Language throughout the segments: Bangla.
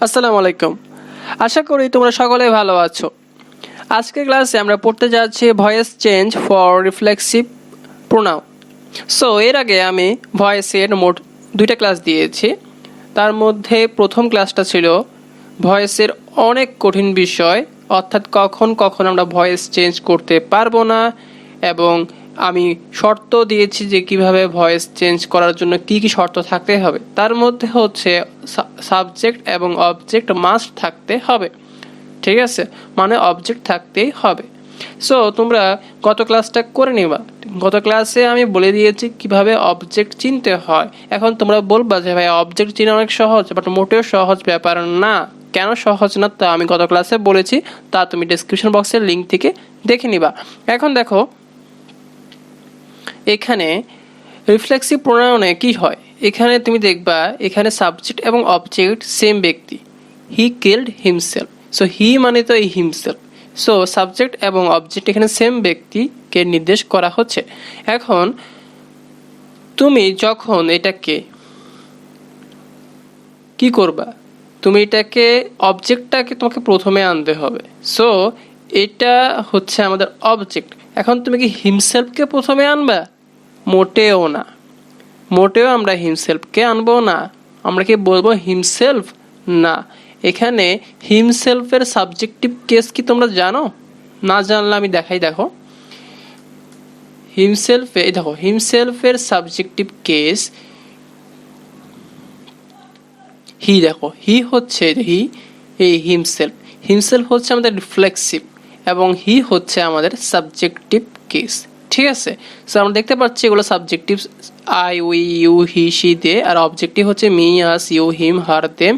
আসসালামু আলাইকুম। আশা করি তোমরা সকলে ভালো আছো। আজকের ক্লাসে আমরা পড়তে যাচ্ছি voice change for reflexive pronoun. So এর আগে আমি ভয়েসের মোট 2টা ক্লাস দিয়েছি। তার মধ্যে প্রথম ক্লাসটা ছিল ভয়েসের অনেক কঠিন বিষয়, অর্থাৎ কখন কখন আমরা ভয়েস চেঞ্জ করতে পারবো না, এবং আমি শর্ত দিয়েছি যে কিভাবে ভয়েস চেঞ্জ করার জন্য কি কি শর্ত থাকতে হবে। তার মধ্যে হচ্ছে সাবজেক্ট এবং অবজেক্ট মাস্ট থাকতে হবে, ঠিক আছে, মানে অবজেক্ট থাকতেই হবে। সো তোমরা গত ক্লাসটা করে নিবা। গত ক্লাসে আমি বলে দিয়েছি কিভাবে অবজেক্ট চিনতে হয়। এখন তোমরা বলবা যে ভাই অবজেক্ট চিনা অনেক সহজ, বাট মোটেও সহজ ব্যাপার না। কেন সহজ না তা আমি গত ক্লাসে বলেছি, তা তুমি ডেসক্রিপশন বক্সের লিঙ্ক থেকে দেখে নিবা। এখন দেখো এখানে রিফ্লেক্সিভ প্রোনাউনে কি হয়। এখানে তুমি দেখবা এখানে সাবজেক্ট এবং অবজেক্ট সেম ব্যক্তি, he killed himself. So he মানে তো এই হিমসেলফ। সো সাবজেক্ট এবং অবজেক্ট এখানে সেম ব্যক্তিকে নির্দেশ করা হচ্ছে। এখন তুমি যখন এটাকে কি করবা, তুমি এটাকে অবজেক্টটাকে তোমাকে প্রথমে আনতে হবে। সো এটা হচ্ছে আমাদের অবজেক্ট। এখন তুমি কি হিমসেলফকে প্রথমে আনবা? মোটেও না, মোটেও আমরা হিমসেলফকে আনবো না। আমরা কি বলবো হিমসেলফ? না, এখানে হিমসেলফের সাবজেক্টিভ কেস কি তোমরা জানো? না জানলে আমি দেখাই। দেখো হিমসেলফের সাবজেক্টিভ কেস হি। দেখো হি হচ্ছে এই হিমসেলফ হচ্ছে আমাদের রিফ্লেক্সিভ এবং হি হচ্ছে আমাদের সাবজেক্টিভ কেস, ঠিক আছে। সো আমরা দেখতে পাচ্ছি এগুলো subjective I, we, you, he, she দিয়ে, আর অবজেক্টিভ হচ্ছে me, us, you, him, her, them.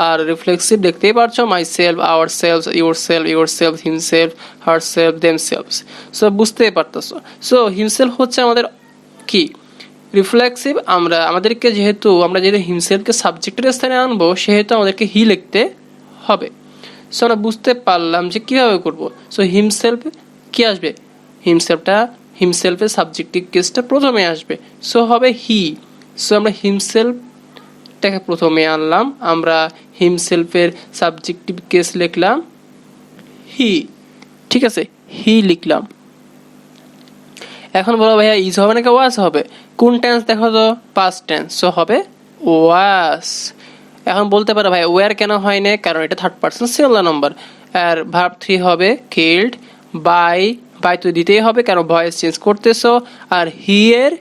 আর রিফ্লেক্সিভ দেখতেই পাচ্ছ myself, ourself, yourself, himself, herself, themselves. So বুঝতেই পারতেছো। সো হিমসেলফ হচ্ছে আমাদের কি রিফ্লেক্সিভ। আমাদেরকে যেহেতু হিমসেলফকে সাবজেক্টের স্থানে আনবো, সেহেতু আমাদেরকে হি লিখতে হবে। সো আমরা বুঝতে পারলাম যে কীভাবে করবো। সো হিমসেলফ কি আসবে, হিমসেলফের সাবজেক্টিভ কেসটা প্রথমে আসবে, সো হবে হি। সো আমরা হিমসেলফটাকে প্রথমে আনলাম, আমরা হিমসেলফের সাবজেক্টিভ কেস লিখলাম হি, ঠিক আছে, হি লিখলাম। এখন বলো ভাইয়া ইজ হবে নাকি ওয়াজ হবে? কোন টেন্স দেখো তো? পাস্ট টেন্স, সো হবে ওয়াজ। এখন বলতে পারো ভাই ওয়ার কেন হয় না? কারণ এটা থার্ড পারসন সিঙ্গুলার নাম্বার। আর ভার্ব 3 হবে কিল্ড। বাই তো দিতেই হবে কারণ ভয়েস চেঞ্জ করতেছো। আর হি এর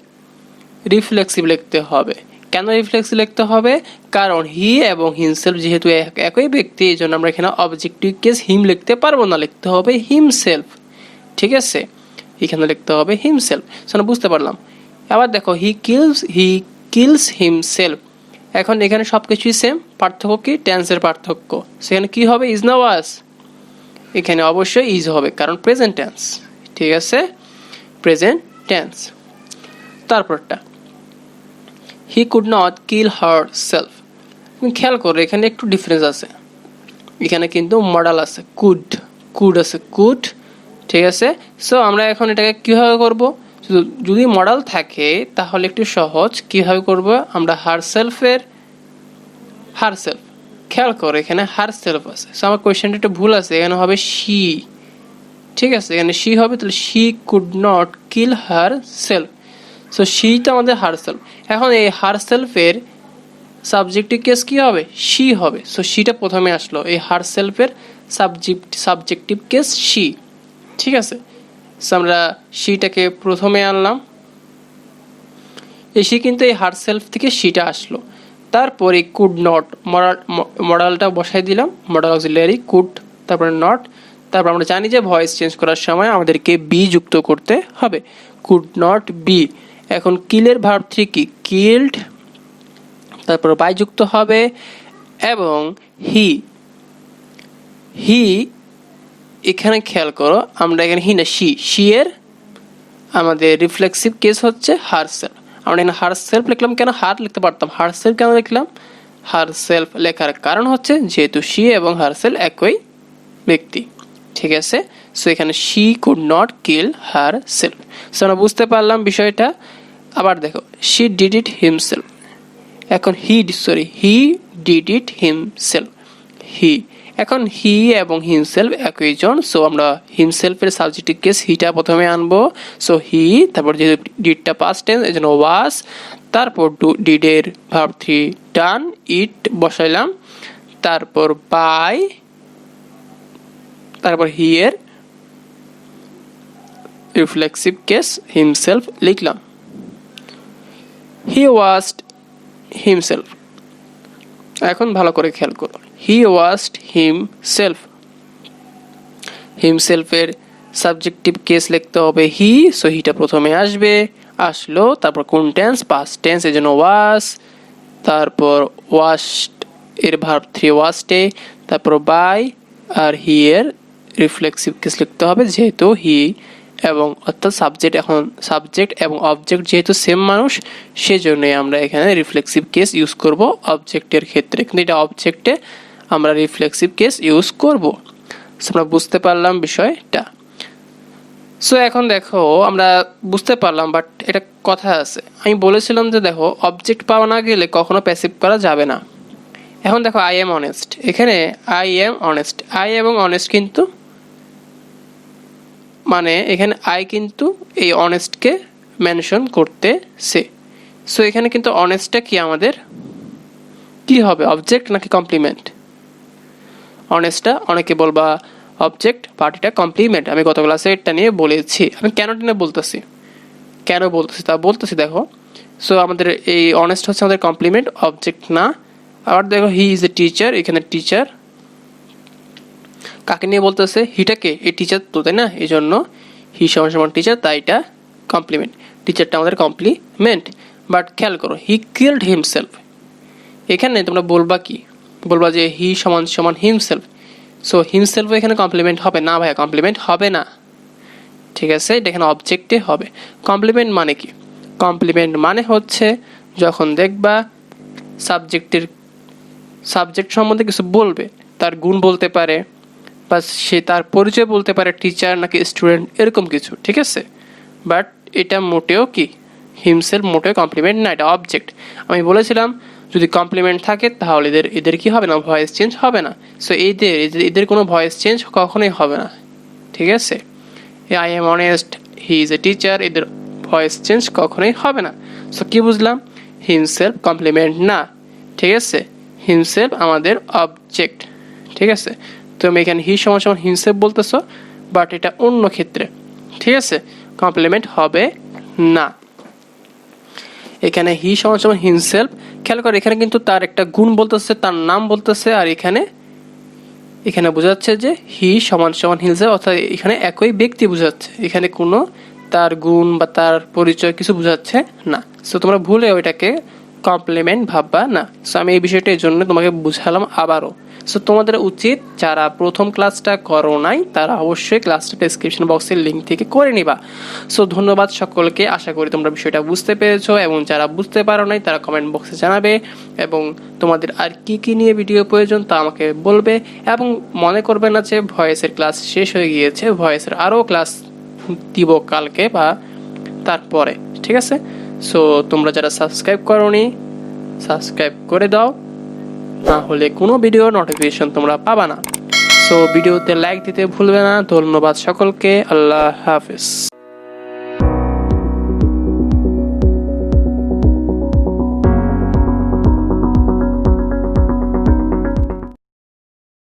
রিফ্লেক্সিভ লিখতে হবে। কেন রিফ্লেক্সিভ লিখতে হবে? কারণ হি এবং হিমসেলফ যেহেতু একই ব্যক্তি, এই জন্য আমরা এখানে অবজেক্টিভ কেস হিম লিখতে পারবো না, লিখতে হবে হিমসেলফ, ঠিক আছে। এখানে লিখতে হবে হিমসেলফ। সেটা বুঝতে পারলাম। আবার দেখো হি কিলস হিমসেলফ। এখন এখানে সব কিছুই সেম, পার্থক্য কি? টেন্সের পার্থক্য। সেখানে কি হবে, ইজ না ওয়াজ? এখানে অবশ্যই ইজ হবে কারণ প্রেজেন্ট টেন্স, ঠিক আছে, প্রেজেন্ট টেন্স। তারপরটা he could not kill herself. তুমি খেয়াল করো এখানে একটু ডিফারেন্স আছে। এখানে কিন্তু মডাল আছে, কুড আছে, কুড, ঠিক আছে। সো আমরা এখন এটাকে কীভাবে করব? যদি মডাল থাকে তাহলে একটু সহজ। কীভাবে করব? আমরা হার সেলফ, খেয়াল করো এখানে হার সেলফ আছে। সো আমার কোয়েশ্চেনটা একটু ভুল আছে, এখানে হবে শি, ঠিক আছে, এখানে শি হবে, তাহলে she could not kill herself. So শিটা আমাদের হার সেলফ। এখন এই হার সেলফের সাবজেক্টিভ কেস কি হবে? শি হবে। সো শিটা প্রথমে আসলো, এই হার সেলফের সাবজেক্টিভ কেস শি, ঠিক আছে। সো আমরা শিটাকে প্রথমে আনলাম, এই শি কিন্তু এই হার সেলফ থেকে শিটা আসলো। তারপরে কুড নট মডালটা বসাই দিলাম, মডাল অক্সিলারি কুড, তারপরে নট। তারপর আমরা জানি যে ভয়েস চেঞ্জ করার সময় আমাদেরকে বি যুক্ত করতে হবে, কুড নট বি। এখন কিলের ভার্ব 3 কি? কিল্ড, তারপর বাই যুক্ত হবে, এবং হি এখানে খেয়াল করো, আমরা এখানে হি না শি এর আমাদের রিফ্লেক্সিভ কেস হচ্ছে হার সেলফ। আমরা এখানে হার সেলফ লিখলাম, কেন হার লিখতে পারতাম, হার সেলফ কেন লিখলাম? হার সেলফ লেখার কারণ হচ্ছে যেহেতু শি এবং হার সেলফ একই ব্যক্তি, ঠিক আছে। সো এখানে she could not kill herself. So আমরা বুঝতে পারলাম বিষয়টা। আবার দেখো শি ডিড ইট হিমসেলফ। এখন হি ডিড ইট হিমসেলফ। হি। এখন হি এবং হিমসেলফ একই জন, সো আমরা হিমসেলফের সাবজেক্টিভ কেস হিটা প্রথমে আনবো। সো হি, তারপর যেহেতু ডিডটা পাস্ট টেন্স এই জন্য ওয়াজ, তারপর ডিডের ভার্ব থ্রি ডান, ইট বসাইলাম, তারপর বাই, তারপর হি এর রিফ্লেক্সিভ কেস হিমসেলফ লিখলাম। হি ওয়াজড হিমসেলফ। এখন ভালো করে খেয়াল করো, হি ওয়াজড হিমসেলফ। হিমসেলফের সাবজেক্টিভ কেস লিখতে হবে হি, সো হিটা প্রথমে আসবে, আসলো, তারপর কোন টেন্স, পাস্ট টেন্স এই জন্য ওয়াজ, তারপর ওয়াশড এর ভার্ব থ্রি ওয়াশডে, তারপর বাই, আর হি এর রিফ্লেক্সিভ কেস লিখতে হবে যেহেতু হি এবং অর্থাৎ সাবজেক্ট এবং অবজেক্ট যেহেতু সেম মানুষ, সেজন্যই আমরা এখানে রিফ্লেক্সিভ কেস ইউজ করব অবজেক্টের ক্ষেত্রে, কিন্তু এটা অবজেক্টে আমরা রিফ্লেক্সিভ কেস ইউজ করব। আমরা বুঝতে পারলাম বিষয়টা। সো এখন দেখো আমরা বুঝতে পারলাম, বাট এটা কথা আছে, আমি বলেছিলাম যে দেখো অবজেক্ট পাওয়া না গেলে কখনো প্যাসিভ করা যাবে না। এখন দেখো আই এম অনেস্ট, এখানে আই এম অনেস্ট, আই এবং অনেস্ট কিন্তু মানে এখানে আই কিন্তু এই অনেস্টকে মেনশন করতেছে। সো এখানে কিন্তু অনেস্টটা কি আমাদের কি হবে, অবজেক্ট নাকি কমপ্লিমেন্ট? অনেস্টটা অনেকে বলবা অবজেক্ট, পার্টিটা কমপ্লিমেন্ট। আমি গত ক্লাসে এটা নিয়ে বলেছি, আমি কেন টেনে বলতেছি, কেন বলতেছি তা বলতেছি দেখো। সো আমাদের এই অনেস্ট হচ্ছে আমাদের কমপ্লিমেন্ট, অবজেক্ট না। আবার দেখো হি ইজ এ টিচার, এখানে টিচার কাকে নিয়ে বলতেছে, হিটাকে, এই টিচার তো তাই না, এই জন্য হি সমান সমান টিচার, তাই এটা কমপ্লিমেন্ট, টিচারটা আমাদের কমপ্লিমেন্ট। বাট খেয়াল করো হি কিল্ড হিমসেলফ, এখানে তোমরা বলবা কি, বলবা যে হি সমান সমান হিমসেলফ, সো হিমসেলফ এখানে কমপ্লিমেন্ট হবে না ভাইয়া, কমপ্লিমেন্ট হবে না, ঠিক আছে, এটা এখানে অবজেক্টে হবে। কমপ্লিমেন্ট মানে কি, কমপ্লিমেন্ট মানে হচ্ছে যখন দেখবা সাবজেক্ট সম্বন্ধে কিছু বলবে, তার গুণ বলতে পারে বা সে তার পরিচয় বলতে পারে, টিচার নাকি স্টুডেন্ট এরকম কিছু, ঠিক আছে, বাট এটা মোটেও কি হিমসেলফ মোটেও কমপ্লিমেন্ট না, এটা অবজেক্ট। আমি বলেছিলাম যদি কমপ্লিমেন্ট থাকে তাহলে এদের কি হবে না, ভয়েস চেঞ্জ হবে না। সো এদের কোনো ভয়েস চেঞ্জ কখনোই হবে না, ঠিক আছে। I am honest, he is a teacher, এদের ভয়েস চেঞ্জ কখনোই হবে না। সো কি বুঝলাম, হিমসেলফ কমপ্লিমেন্ট না, ঠিক আছে, হিমসেলফ আমাদের অবজেক্ট, ঠিক আছে। তুমি এখানে হি সমান সমান হিমসেলফ বলতেছো, বাট এটা অন্য ক্ষেত্রে, ঠিক আছে, কমপ্লিমেন্ট হবে না। এখানে হি সমান সমান হিমসেলফ, খেয়াল করে এখানে কিন্তু তার একটা গুণ বলতেছে, তার নাম বলতেছে, আর এখানে বোঝাচ্ছে যে হি সমান সমান হিমসেলফ, অর্থাৎ এখানে একই ব্যক্তি বোঝাচ্ছে, এখানে কোনো তার গুণ বা তার পরিচয় কিছু বোঝাচ্ছে না। সো তোমরা ভুলে ওইটাকে কমপ্লিমেন্ট ভাববা না। সো আমি এই বিষয়টা এই জন্য তোমাকে বুঝালাম আবারও। সো তোমাদের উচিত যারা প্রথম ক্লাসটা করো নাই তারা অবশ্যই ক্লাসটা ডেসক্রিপশন বক্সের লিঙ্ক থেকে করে নিবা। সো ধন্যবাদ সকলকে, আশা করি তোমরা বিষয়টা বুঝতে পেরেছো, এবং যারা বুঝতে পারো নাই তারা কমেন্ট বক্সে জানাবে, এবং তোমাদের আর কি নিয়ে ভিডিও প্রয়োজন তা আমাকে বলবে। এবং মনে করবে না যে ভয়েসের ক্লাস শেষ হয়ে গিয়েছে, ভয়েসের আরও ক্লাস দিব কালকে বা তারপরে, ঠিক আছে। সো তোমরা যারা সাবস্ক্রাইব করোনি সাবস্ক্রাইব করে দাও, না হলে কোনো ভিডিও নোটিফিকেশন তোমরা পাবা না। সো ভিডিওতে লাইক দিতে ভুলবে না। ধন্যবাদ সকলকে, আল্লাহ হাফেজ।